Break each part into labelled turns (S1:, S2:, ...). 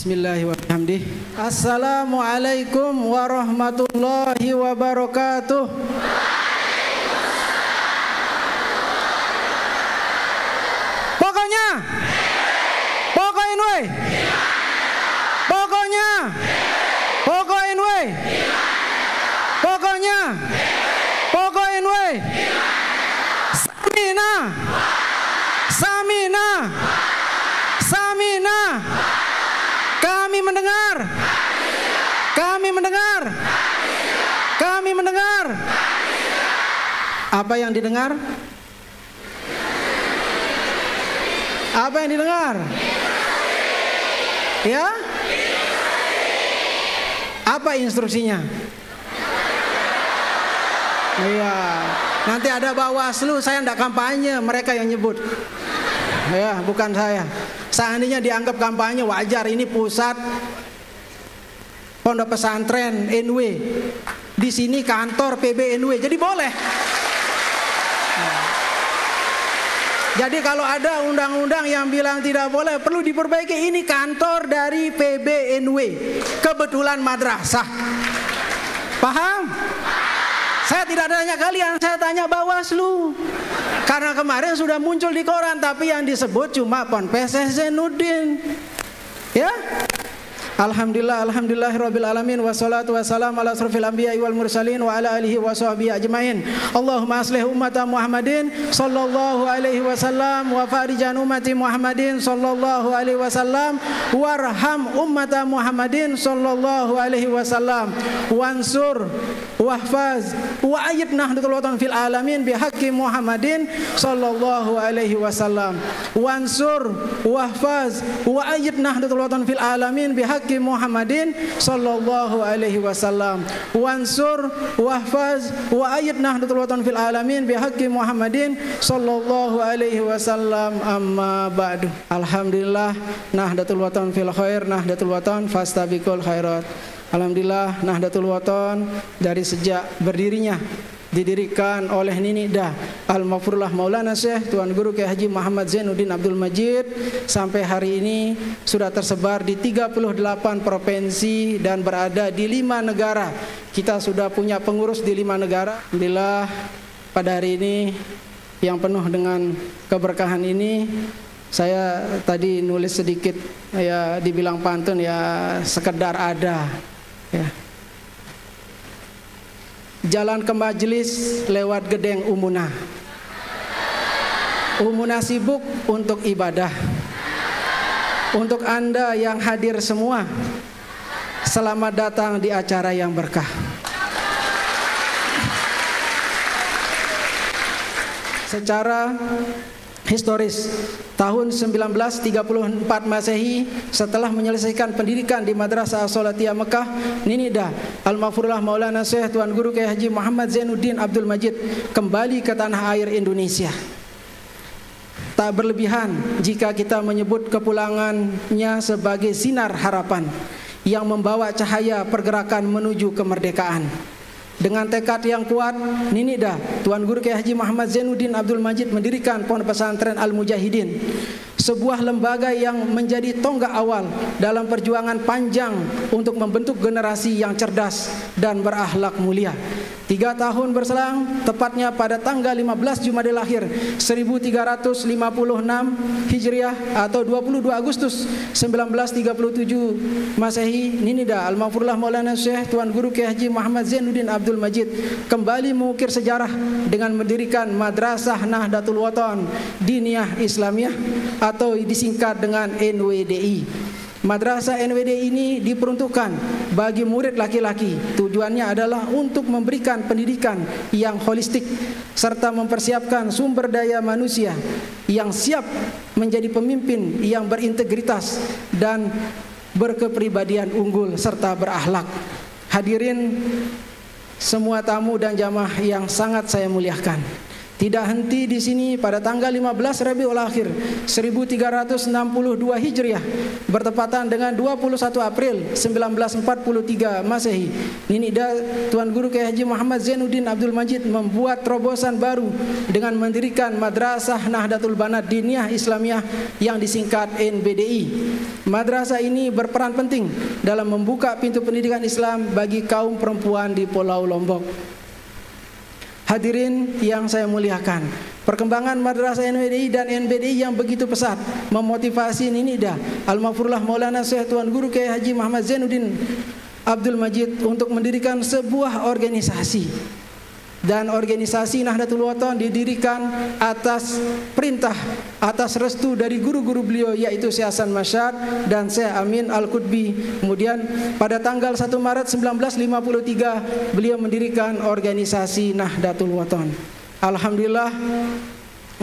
S1: Bismillahirrahmanirrahim. Assalamualaikum warahmatullahi wabarakatuh. Pokoknya pokoknya Samina. Kami mendengar. Apa yang didengar? Ya? Apa instruksinya? Iya. Nanti ada Bawaslu, saya enggak kampanye, mereka yang nyebut. Ya, bukan saya. Seandainya dianggap kampanye wajar, ini pusat pondok pesantren NW. Di sini kantor PBNW, jadi boleh. Jadi kalau ada undang-undang yang bilang tidak boleh, perlu diperbaiki. Ini kantor dari PBNW, kebetulan madrasah. Paham? Saya tidak tanya kalian, saya tanya Bawaslu. Karena kemarin sudah muncul di koran, tapi yang disebut cuma Ponpes Zainuddin. Ya? Alhamdulillahirabbil alamin wassalatu wassalamu ala asrofil anbiya'i wal mursalin wa ala alihi wa sahbihi ajmain. Allahumma aslih ummata Muhammadin sallallahu alaihi wasallam wa farijan ummati Muhammadin sallallahu alaihi wasallam warham ummata Muhammadin sallallahu alaihi wasallam wansur wahfaz wa ayyid nahdlatul watan fil alamin bihaqqi Muhammadin sallallahu alaihi wasallam wansur wahfaz wa ayyid nahdlatul watan fil alamin bihaqqi Muhammadin sallallahu alaihi wasallam wansur wahfaz wa ayyid nahdlatul watan fil alamin bihaqqi Muhammadin sallallahu alaihi wasallam. Amma ba'du. Alhamdulillah, nahdlatul watan fil khair, nahdlatul watan fastabiqul khairat. Alhamdulillah, Nahdlatul Watan dari sejak berdirinya didirikan oleh Nini Dah Al-Mafurullah Maulana Syekh Tuan Guru Kiai Haji Muhammad Zainuddin Abdul Majid sampai hari ini sudah tersebar di 38 provinsi dan berada di 5 negara. Kita sudah punya pengurus di 5 negara. Alhamdulillah, pada hari ini yang penuh dengan keberkahan ini, saya tadi nulis sedikit, ya dibilang pantun, ya sekedar ada. Ya. Jalan ke majelis lewat gedeng Umunah. Umunah sibuk untuk ibadah. Untuk Anda yang hadir semua, selamat datang di acara yang berkah. Secara historis, tahun 1934 Masehi, setelah menyelesaikan pendidikan di Madrasah As-Salatiyah Mekah, Nini Dah Al-Mafurullah Maulana Syekh Tuan Guru Kiai Haji Muhammad Zainuddin Abdul Majid kembali ke tanah air Indonesia. Tak berlebihan jika kita menyebut kepulangannya sebagai sinar harapan yang membawa cahaya pergerakan menuju kemerdekaan. Dengan tekad yang kuat, Nini Dah Tuan Guru Kiai Haji Muhammad Zainuddin Abdul Majid mendirikan Pondok Pesantren Al-Mujahidin, sebuah lembaga yang menjadi tonggak awal dalam perjuangan panjang untuk membentuk generasi yang cerdas dan berakhlak mulia. 3 tahun berselang, tepatnya pada tanggal 15 Jumadil Akhir 1356 Hijriah atau 22 Agustus 1937 Masehi, Nini Dah Al-Mafurullah Maulana Syekh Tuan Guru Kiai Haji Muhammad Zainuddin Abdul Majid kembali mengukir sejarah dengan mendirikan Madrasah Nahdlatul Watan Diniyah Islamiyah atau disingkat dengan NWDI. Madrasah NWDI ini diperuntukkan bagi murid laki-laki. Tujuannya adalah untuk memberikan pendidikan yang holistik serta mempersiapkan sumber daya manusia yang siap menjadi pemimpin yang berintegritas dan berkepribadian unggul serta berakhlak. Hadirin semua tamu dan jamaah yang sangat saya muliakan, Tidak henti di sini, pada tanggal 15 Rabiul Akhir 1362 Hijriah bertepatan dengan 21 April 1943 Masehi, Ninida Tuan Guru Kiai Haji Muhammad Zainuddin Abdul Majid membuat terobosan baru dengan mendirikan Madrasah Nahdlatul Banat Diniyah Islamiyah yang disingkat NBDI. Madrasah ini berperan penting dalam membuka pintu pendidikan Islam bagi kaum perempuan di Pulau Lombok. Hadirin yang saya muliakan, perkembangan Madrasah NBDI dan NBDI yang begitu pesat memotivasi Ninida Al-Maghfurullah Maulana Syekh Tuan Guru Kiai Haji Muhammad Zainuddin Abdul Majid untuk mendirikan sebuah organisasi. Dan organisasi Nahdlatul Wathon didirikan atas perintah, atas restu dari guru-guru beliau, yaitu Syekh Hasan Masyad dan Syekh Amin Al-Qutbi. Kemudian pada tanggal 1 Maret 1953 beliau mendirikan organisasi Nahdlatul Wathon. Alhamdulillah,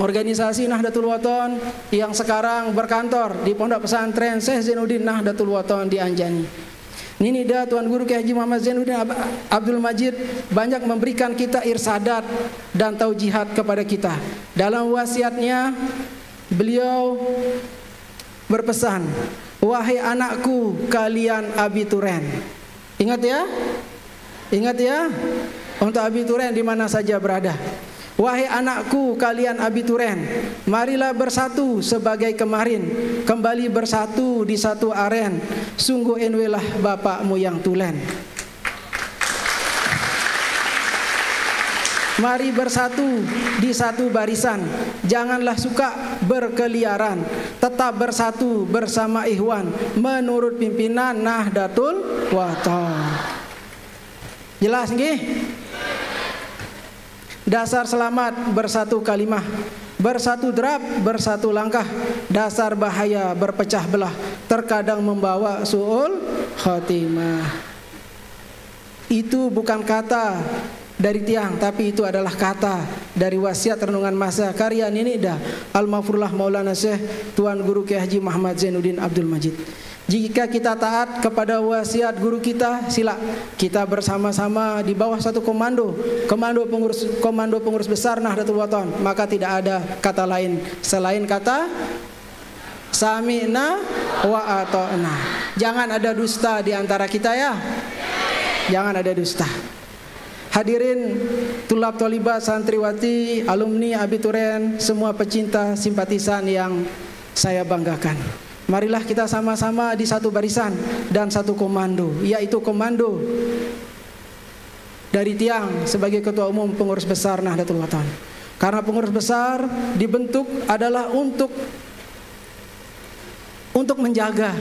S1: organisasi Nahdlatul Wathon yang sekarang berkantor di Pondok Pesantren Syekh Zainuddin Nahdlatul Wathon di Anjani. Ninida Tuan Guru Kiai Haji Muhammad Zainuddin Abdul Majid banyak memberikan kita irsadat dan taujihat kepada kita. Dalam wasiatnya beliau berpesan, wahai anakku kalian abituren. Ingat ya? Ingat ya? Untuk abituren di mana saja berada. Wahai anakku kalian abituren, marilah bersatu sebagai kemarin, kembali bersatu di satu aren, sungguh enwelah bapakmu yang tulen. Mari bersatu di satu barisan, janganlah suka berkeliaran, tetap bersatu bersama ikhwan, menurut pimpinan Nahdlatul Wathon. Jelas nggih? Dasar selamat bersatu kalimah, bersatu derap bersatu langkah, dasar bahaya berpecah belah, terkadang membawa su'ul khotimah. Itu bukan kata dari tiang, tapi itu adalah kata dari wasiat renungan masa karya Ninida Al-Maghfurullah Maulana Syekh Tuan Guru Kiai Haji Muhammad Zainuddin Abdul Majid. Jika kita taat kepada wasiat guru kita, sila kita bersama-sama di bawah satu komando pengurus besar Nahdlatul Wathon, maka tidak ada kata lain selain kata sami'na wa ata'na. Jangan ada dusta di antara kita ya. Jangan ada dusta. Hadirin tulab tolibat santriwati, alumni abituren, semua pecinta simpatisan yang saya banggakan. Marilah kita sama-sama di satu barisan dan satu komando, yaitu komando dari tiang sebagai ketua umum pengurus besar Nahdlatul Wathon. Karena pengurus besar dibentuk adalah untuk menjaga,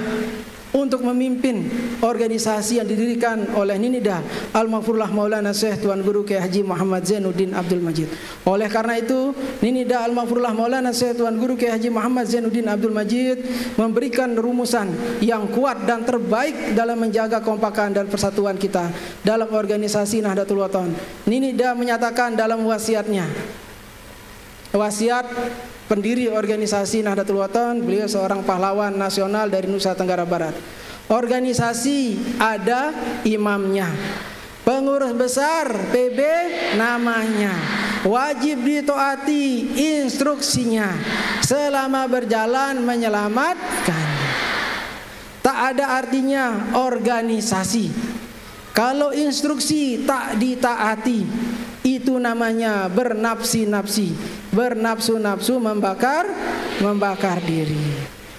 S1: untuk memimpin organisasi yang didirikan oleh Ninida Al-Maghfurullah Maulana Syekh Tuan Guru Kiai Haji Muhammad Zainuddin Abdul Majid. Oleh karena itu, Ninida Al-Maghfurullah Maulana Syekh Tuan Guru Kiai Haji Muhammad Zainuddin Abdul Majid memberikan rumusan yang kuat dan terbaik dalam menjaga kompakan dan persatuan kita dalam organisasi Nahdlatul Wathon. Ninida menyatakan dalam wasiatnya, wasiat pendiri organisasi Nahdlatul Wathon, beliau seorang pahlawan nasional dari Nusa Tenggara Barat. Organisasi ada imamnya, pengurus besar PB namanya, wajib ditaati instruksinya, selama berjalan menyelamatkan. Tak ada artinya organisasi kalau instruksi tak ditaati. Itu namanya bernafsi-nafsi, bernafsu-nafsu membakar diri.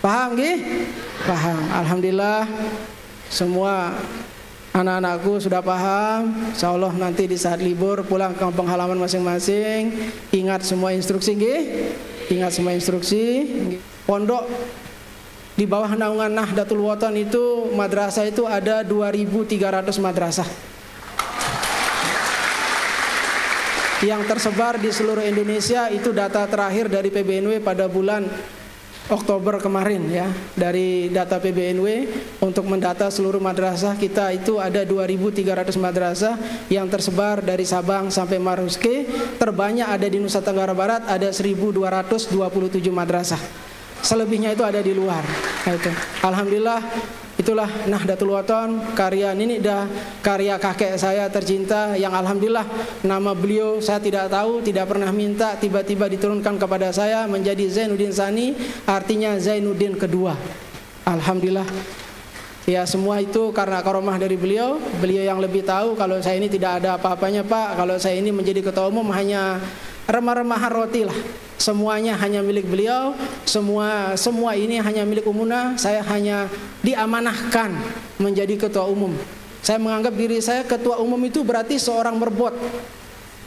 S1: Paham nggih? Paham. Alhamdulillah semua anak-anakku sudah paham. Insyaallah nanti di saat libur pulang ke kampung halaman masing-masing ingat semua instruksi nggih? Ingat semua instruksi. Pondok di bawah naungan Nahdlatul Wathon itu, madrasah itu ada 2.300 madrasah yang tersebar di seluruh Indonesia. Itu data terakhir dari PBNW pada bulan Oktober kemarin ya. Dari data PBNW untuk mendata seluruh madrasah kita itu ada 2.300 madrasah yang tersebar dari Sabang sampai Maroke. Terbanyak ada di Nusa Tenggara Barat, ada 1.227 madrasah. Selebihnya itu ada di luar. Itu. Alhamdulillah Itulah Nahdlatul Wathon, karya Nini Dah, karya kakek saya tercinta yang alhamdulillah nama beliau saya tidak tahu, tidak pernah minta, tiba-tiba diturunkan kepada saya menjadi Zainuddin Tsani, artinya Zainuddin kedua. Alhamdulillah. Ya, semua itu karena karomah dari beliau. Beliau yang lebih tahu. Kalau saya ini tidak ada apa-apanya, Pak. Kalau saya ini menjadi ketua umum hanya remah-remahan roti lah. Semuanya hanya milik beliau. Semua ini hanya milik Umunah. Saya hanya diamanahkan menjadi ketua umum. Saya menganggap diri saya ketua umum itu berarti seorang merbot.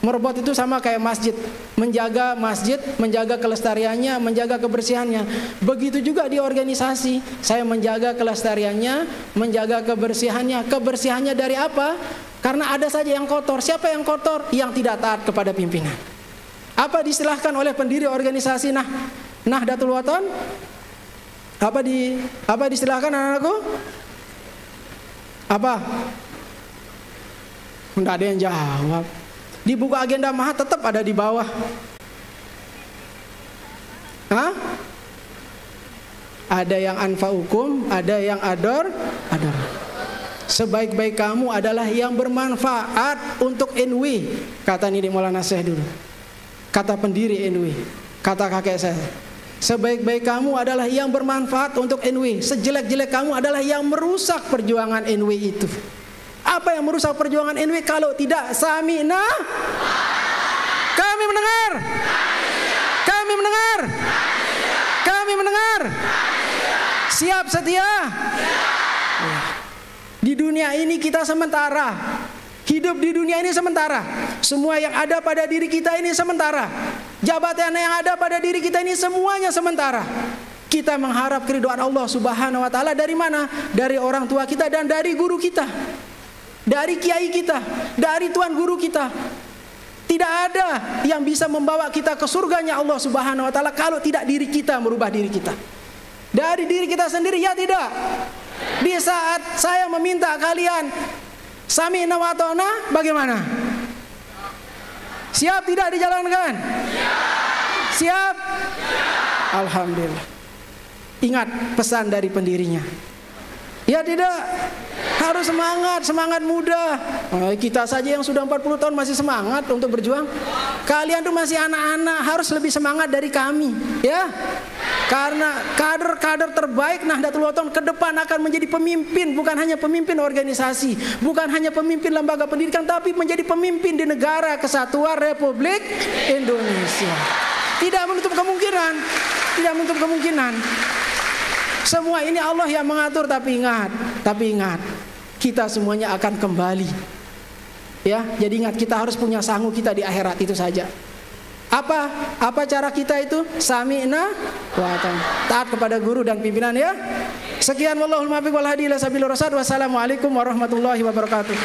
S1: Merbot itu sama kayak masjid, menjaga masjid, menjaga kelestariannya, menjaga kebersihannya. Begitu juga di organisasi, saya menjaga kelestariannya, menjaga kebersihannya. Kebersihannya dari apa? Karena ada saja yang kotor. Siapa yang kotor? Yang tidak taat kepada pimpinan. Apa diistilahkan oleh pendiri organisasi Nahdlatul Wathon? Apa diistilahkan anak-anakku? Apa? Tidak ada yang jawab. Di buku agenda Mahat tetap ada di bawah. Hah? Ada yang anfa'ukum, ada yang ador. Sebaik-baik kamu adalah yang bermanfaat untuk NW. Kata Nini Maulana Syekh dulu. Kata pendiri NW. Kata kakek saya. Sebaik-baik kamu adalah yang bermanfaat untuk NW. Sejelek-jelek kamu adalah yang merusak perjuangan NW itu. Apa yang merusak perjuangan NW kalau tidak sami'na? Kami mendengar. Kami mendengar. Kami mendengar. Siap setia. Di dunia ini kita sementara. Hidup di dunia ini sementara. Semua yang ada pada diri kita ini sementara. Jabatan yang ada pada diri kita ini semuanya sementara. Kita mengharap keridhaan Allah Subhanahu wa taala dari mana? Dari orang tua kita dan dari guru kita. Dari kiai kita, dari tuan guru kita. Tidak ada yang bisa membawa kita ke surganya Allah Subhanahu wa taala kalau tidak diri kita merubah diri kita. Dari diri kita sendiri, ya tidak. Di saat saya meminta kalian sami'na wa ata'na, bagaimana? Siap tidak dijalankan? Siap? Alhamdulillah. Ingat pesan dari pendirinya. Ya tidak. Harus semangat muda. Kita saja yang sudah 40 tahun masih semangat untuk berjuang. Kalian tuh masih anak-anak, harus lebih semangat dari kami, ya. Karena kader-kader terbaik Nahdlatul Wathon ke depan akan menjadi pemimpin, bukan hanya pemimpin organisasi, bukan hanya pemimpin lembaga pendidikan, tapi menjadi pemimpin di negara kesatuan Republik Indonesia. Tidak menutup kemungkinan, tidak menutup kemungkinan. Semua ini Allah yang mengatur, tapi ingat, kita semuanya akan kembali. Ya, jadi ingat kita harus punya sangu kita di akhirat, itu saja. Apa cara kita itu? Sami'na wa ata'na. Taat kepada guru dan pimpinan, ya. Sekian wallahul muwaffiq wal hadi ila sabilir rasyad. Wassalamualaikum warahmatullahi wabarakatuh.